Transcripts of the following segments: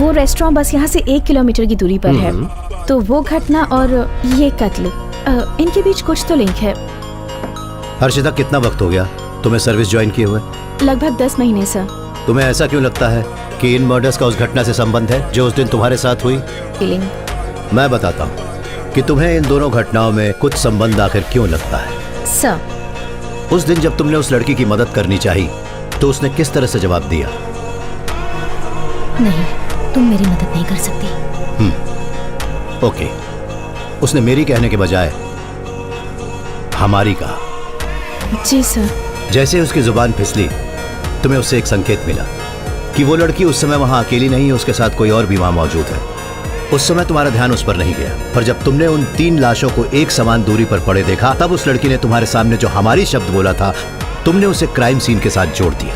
वो रेस्टोरेंट बस यहाँ से 1 किलोमीटर की दूरी पर है। तो वो घटना और ये कत्ल, इनके बीच कुछ तो लिंक है। हर्षिता, कितना वक्त हो गया तुम्हें सर्विस ज्वाइन किए हुए? लगभग 10 महीने सर। तुम्हें ऐसा क्यों लगता है कि इन मर्डर्स का उस घटना से संबंध है जो उस दिन तुम्हारे साथ हुई? फीलिंग। मैं बताता हूँ कि तुम्हें इन दोनों घटनाओं में कुछ संबंध आखिर क्यों लगता है। सर, उस दिन जब तुमने उस लड़की की मदद करनी चाहिए तो उसने किस तरह से जवाब दिया? नहीं, तुम मेरी मदद नहीं कर सकती। ओके, उसने मेरी कहने के बजाय हमारी कहा। जी सर। जैसे उसकी जुबान फिसली, तुम्हें उससे एक संकेत मिला कि वो लड़की उस समय वहां अकेली नहीं है, उसके साथ कोई और भी वहां मौजूद है। उस समय तुम्हारा ध्यान उस पर नहीं गया, पर जब तुमने उन 3 लाशों को एक समान दूरी पर पड़े देखा, तब उस लड़की ने तुम्हारे सामने जो हमारी शब्द बोला था, तुमने उसे क्राइम सीन के साथ जोड़ दिया।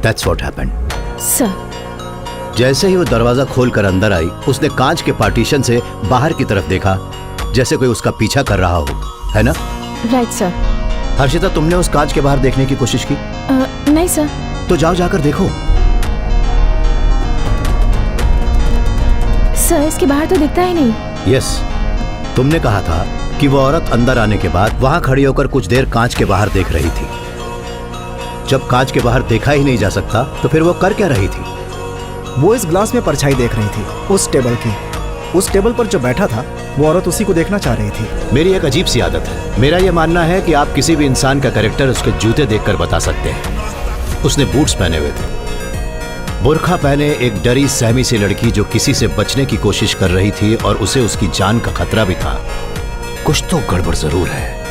That's what happened. सर, जैसे ही वो दरवाजा खोलकर अंदर आई, उसने कांच के पार्टीशन से बाहर की तरफ देखा, जैसे कोई उसका पीछा कर रहा हो, है ना? Right sir. हर्षिता, तुमने उस कांच के बाहर देखने की कोशिश की? नहीं सर। तो जाओ, जाकर देखो। सर, इसके बाहर तो दिखता ही नहीं। यस, तुमने कहा था कि वो औरत अंदर आने के बाद वहां खड़ी होकर कुछ देर कांच के बाहर देख रही थी। जब कांच के बाहर देखा ही नहीं जा सकता, तो फिर वो कर क्या रही थी? वो इस ग्लास में परछाई देख रही थी, उस टेबल की। उस टेबल पर जो बैठा था, वो औरत उसी को देखना चाह रही थी। मेरी एक अजीब सी आदत है। मेरा यह मानना है कि आप किसी भी इंसान का कैरेक्टर उसके जूते देखकर बता सकते हैं। उसने बूट्स पहने हुए थे। बुर्खा पहने एक डरी सहमी सी लड़की जो किसी से बचने की कोशिश कर रही थी और उसे उसकी जान का खतरा भी था। कुछ तो गड़बड़ जरूर है।